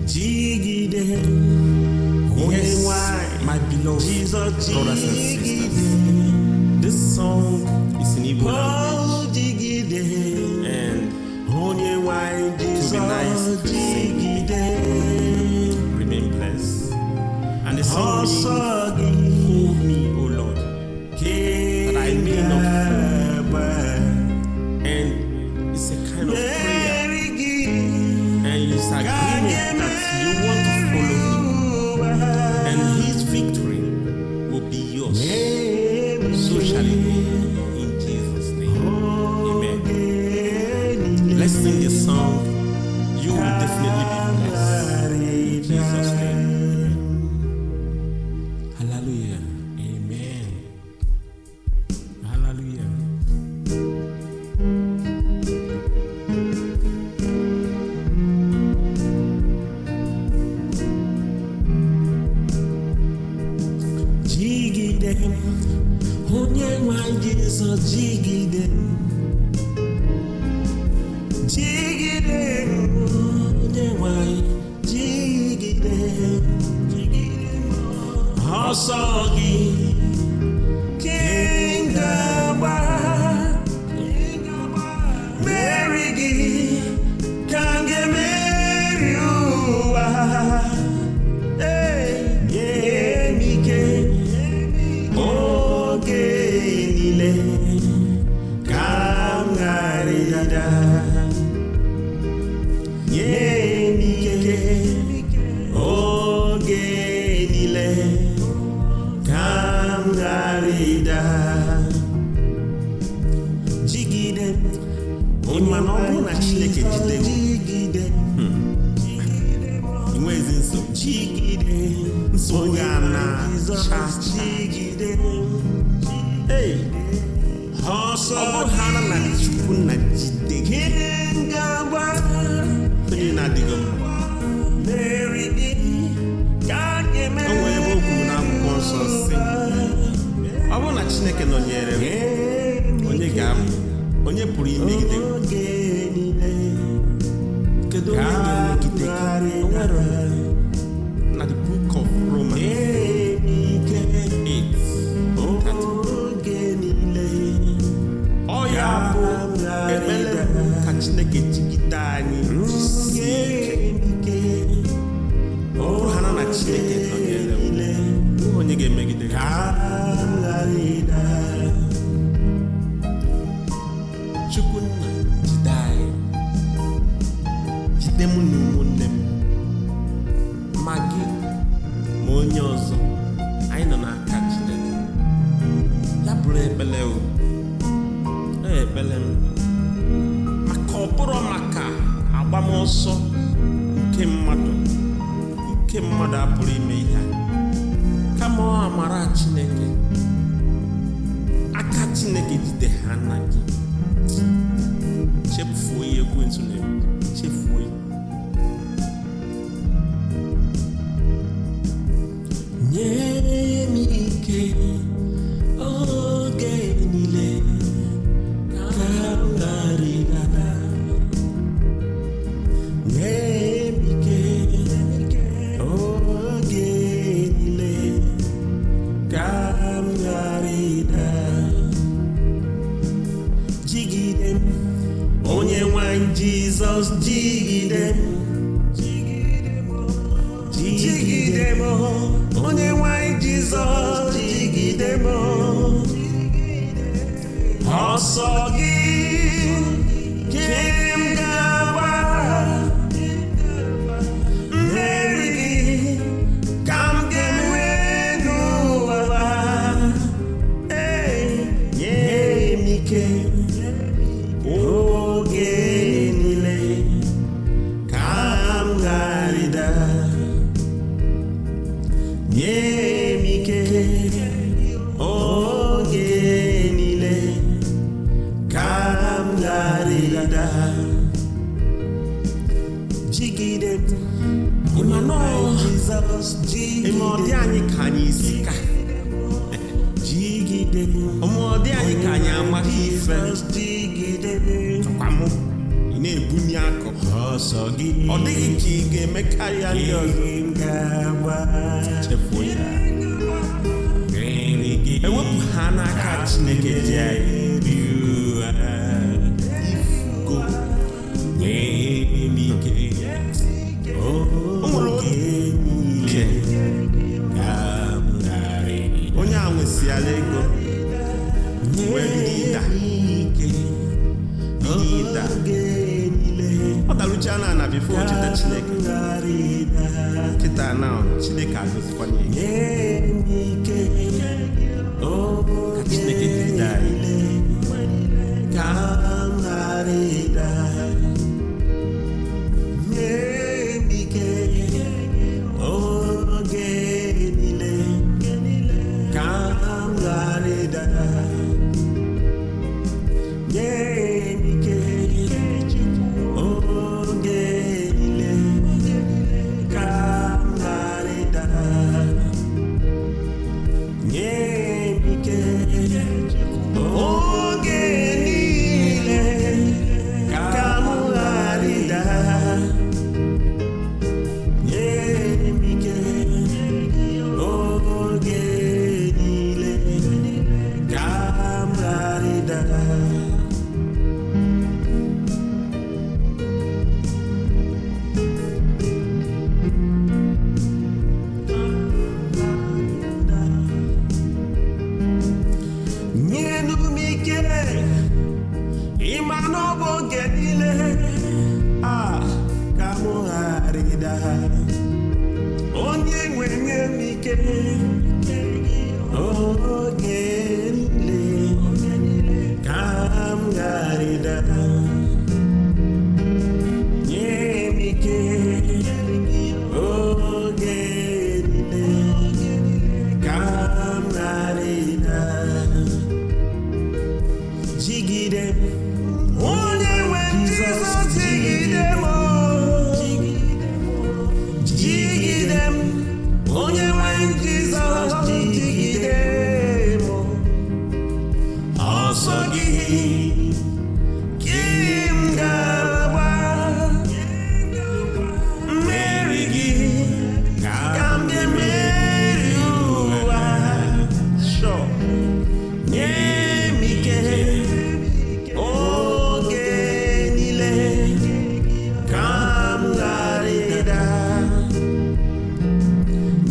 Jigide. Yes, Why? my beloved Jesus, brothers and sisters, Jigide. this song is in Igbo language, Oh, Jigide. and Onye why Jesus, nice if you sing with Jigide. remain blessed. And the song means, Osagi. hold me, O Lord, that I may not fall. And it's a kind of prayer, and it's agreement that you want to follow him, and his victory will be yours. So shall it be in Jesus' name. Amen. Let's sing this song. You will definitely be blessed. In Jesus' name. Hallelujah. Amen. Hallelujah. Jigide. Onye nwe Jesus, jigide. Jigide. Onye nwe jigide. Ọsọ gị kingagba meri gị ka m ga-emeri ụwa. Nye m ike oge niile ka m ghara ịda. Nye m ike oge niile ka m ghara ịda. Jigide Onye ma na ọ bụrụ na Chineke jide gị, jigide ị nweghịzi nsogbu. jigide Nsogbu ga na-acha jigide Hey, ọsọ ọ bụrụ ha na Chukwu na jide gị, kingagba onye na-adịghị mma. meri gị ka O nwere ebe o kwuru n'akwụkwọ nsọ sị, ọ bụrụ na Chineke nọnyere m, onye pụrụ imegide m? oge niile Kedu onye ga-emegide gị? O nwere. Na the book of Romans 8, oge niile ọ ya bụ ekpere ka Chineke jigide anyị jisie ike. Ọ bụrụ ha na Chineke nọnyere m, onweghị onye ga-emegide gị. Chukwu nna jide anyị, jide mụ na ụmụnne m, ma gị ma onye ọzọ, anyị nọ n'aka Chineke. Ya bụrụ ekpele o, ekpele m, maka ọ bụrụ maka agbamọsọ nke mmadụ apụrụ ime ihe a, kama ọ amara Chineke, aka Chineke jide ha na gị. Chefuo ya ekwensu na-eme, chefuo ya. nye m ike oge niile ka m ghara ịda. Nye m ike oge niile ka m ghara ịda. Jigide m onye nwe Jizọs, jigide m jigide m onye nwe Jizọs, jigide m ọsọ gị ka m ga-agba mmeri gị ka m ga-enwe n'ụwa. Nye m ike oge niile ka m ghara ịda. Nye m ike oge niile ka m ghara ịda. Jigide Ịma na Jizọs, ọ dị jigide anyị ka anyị isi ka, jigide ọ dị anyị ka anyị amaghị ife. Jizọs, jigide Kwa mụ, ị na-ebunye akụ. ọsọ gị Ọ dịghị ka ị ga-eme karịa ndị ọzọ. ga-agba Chefuo ya. nri gị Ewepụ ha n'aka Chineke dị anyị. Ifugo nwee m ike o nwere oge ike ka m ghara onye a nwesịala ego wee bido ịda ọ darucha na ana bifo cheta Chineke kịta na Chineke agọzikwanye ya ka Chineke dịrị anyị ka m ghara ịda nye m ike oge niile ka m ghara ịda nye m ike oge niile ka m ghara ịda nye m ike oge niile ka m ghara ịda nye m ike oge niile ka m ghara ịda nyenu m ike ịma n'ọbụ oge niile ka m ghara ịda onye nwe nye m ike oge niile ka m ghara ịda nye m ike oge niile ka m ghara ịda jigide m onye nwe Jizọs jigide m jigide m onye nwe Jizọs jigide m ọsọ gị ka m ga-agba mmeri gị ka m ga-emeri ụwa sure nye m ike oge niile ka m ghara ịda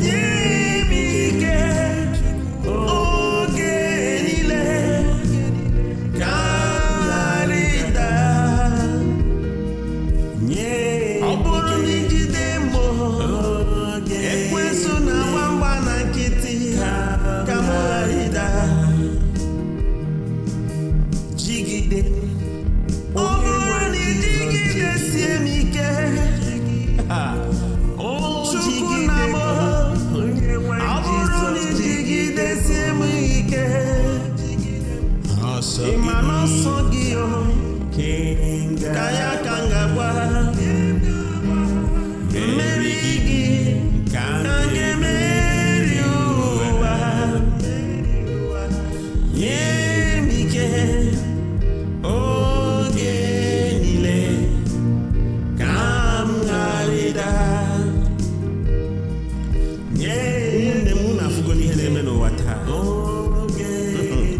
nye m ike oge niile ka m ghara ịda nye ọ bụrụ na ijide m ekwensu na gbamgba na nkịtị ka m ghara ịda jigide ọ bụrụ na ijigidesie m ike Chukwu na m ọ bụrụ na ijigidesie m ike ịma n'ọsọ gị ka ya ka m ga-agba mmeri gị ka m ga-emeri ụwa nye m ike oge niile ka m ghara ịda nye nne m na-afụgo n'ihe na-eme n'ụwa taa oge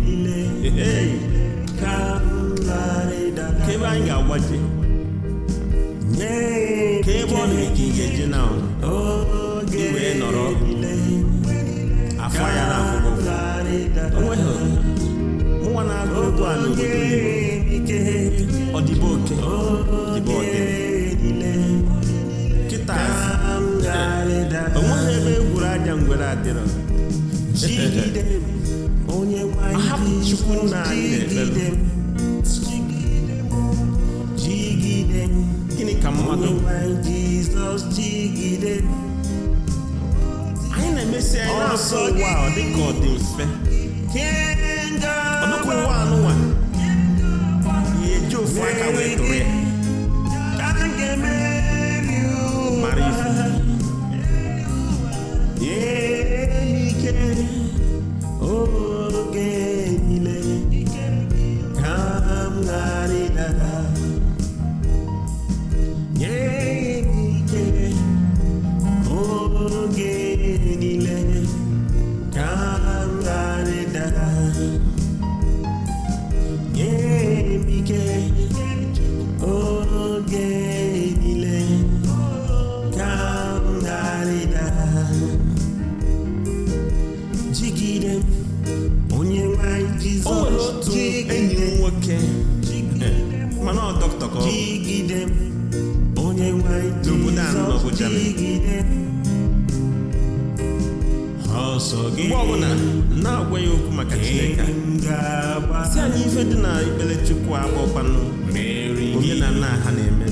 niile ka m ghara ịda ka ebe anyị ga-agbaje nye ka ebe ọ dị ka ị ga-eje na oge wee nọrọ niile afọ ya na-afụgo ghara ịda onweghị mụnwa na-agụ egwu a n'obodo Igbo ọdịbe oke dịbe ọdị kịta onweghị ebe egwuru aja ngwere adịrọ jigide m onye ahapụ Chukwu nna anyị na-ekpere jigide m gịnị ka mmadụ onye nwanyị Jizọs jigide m anyị na-emesi anyị na-asọ ụwa ọ dị ka ọ dị mfe ọ dịkwa ụwa anụnwa ihe eji ofu aka wee tụrụ ya mara ife oge niile ka m ghara ịda ekpere mgbe ọbụla na-agwa ya okwu maka Chineke si anyị ife dị na ikpere Chukwu agbọkwanụ omenala ha na-eme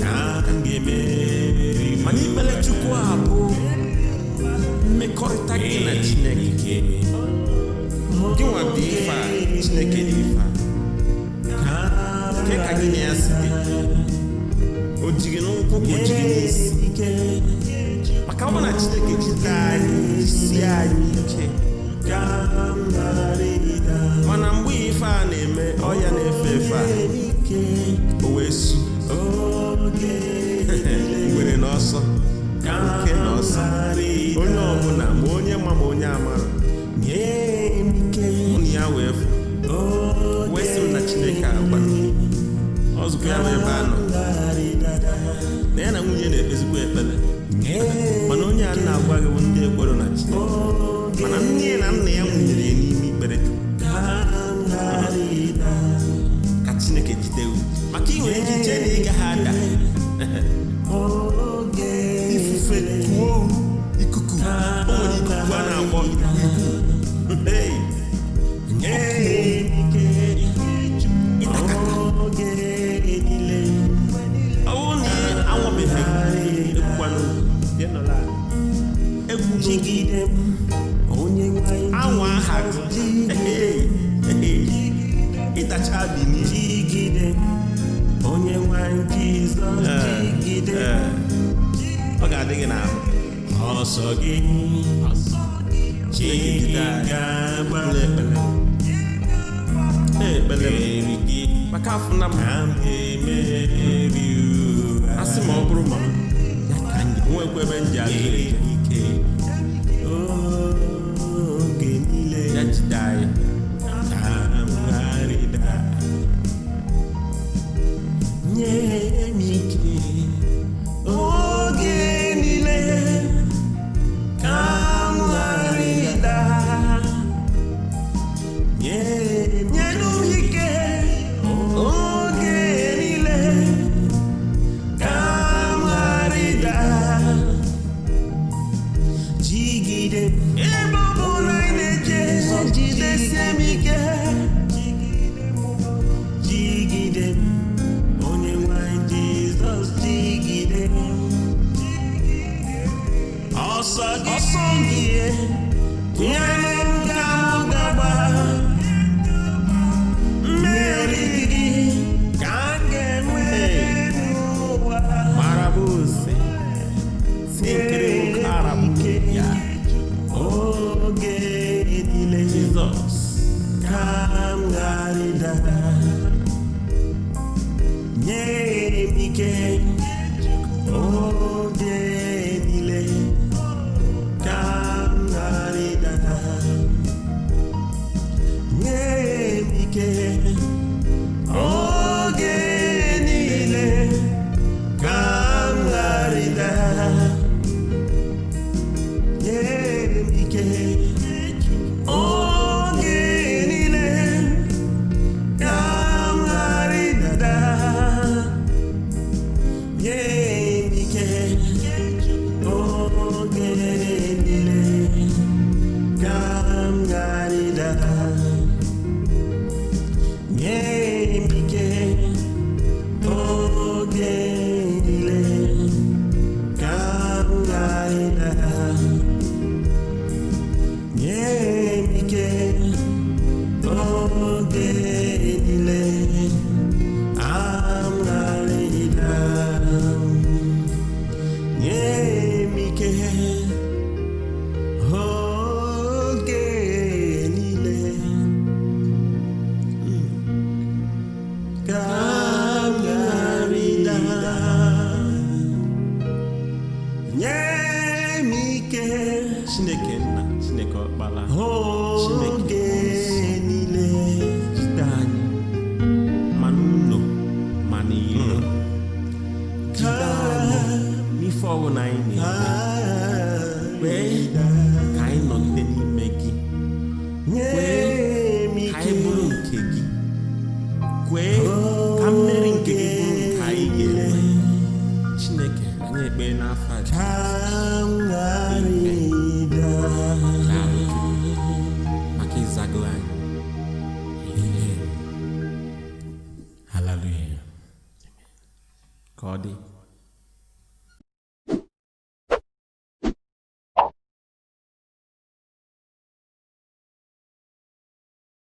mana ikpere Chukwu a bụ mmekọrịta gị na Chineke gị nwa dị ife a Chineke dị ife a nke ka gị na ya si dị o ji gị n'ụkwụ o ji gị n'isi maka ọ bụ na Chineke jide anyị sie anyị ike mana mgbe ife a na-eme ọya na-efe efe a o wee su ngwere na ọsọ nke na ọsọ onye ọbụla ma onye ma ma onye amara mụ na ya wee fụ wee sị m na Chineke agwa ọzụkọ ya bụ ebe a nọ na ya na nwunye na-ekpezikwa ekpere mana onye a na-agwa gị bụ ndị ekworo na Chineke mana nne na nna ya nwunyere ya n'ime ikpere ka Chineke jide maka ị nwere ike iche na ị gaghị ada ifufe kuo ikuku o nwere ikuku a na-akpọ ịtakata ọwụ na anwụbeghị ekwukwanụ anwụ aha ịtacha bini ọ ga-adị gị n'ahụ ọsọ gị ekpere gị maka afọ na asị ma ọ bụrụ ma nwekwa ebe m ji azụrụ ike oge niile ya jide anyị nye m ike oge niile ka m ghara ịda nyenu m ike oge niile ka m ghara ịda jigide ebe ọ bụla anyị na-eje jidesie m ike jigide onye nwanyị Jizọs jigide ọsọ gị nyere m ka m gaba mmeri gị ka m ga-enwe n'ụwa marabuse sinkere ike ya oge niile Jizọs ka m ghara ịda nye m ike oge niile ka m ghara ịda nye m ike oge niile ka m ghara ịda nye m ike oge niile ka m ghara ịda nye m ike oge niile ka m ghara ịda nye m ike oge niile ka m ghara ịda nye m ike oge niile ka m ghara ịda nye m ike oge niile ka m ghara ịda nye m ike Chineke nna Chineke ọkpara oge niile jide anyị ma n'ụlọ ma n'ilo jide anyị n'ife ọbụla anyị na-eme ka anyị nọgide n'ime gị kwee ka anyị bụrụ nke gị kwee ka mmeri nke gị bụrụ nke anyị ga-enwe Chineke anyị ekpee n'afọ a ka ọ dị.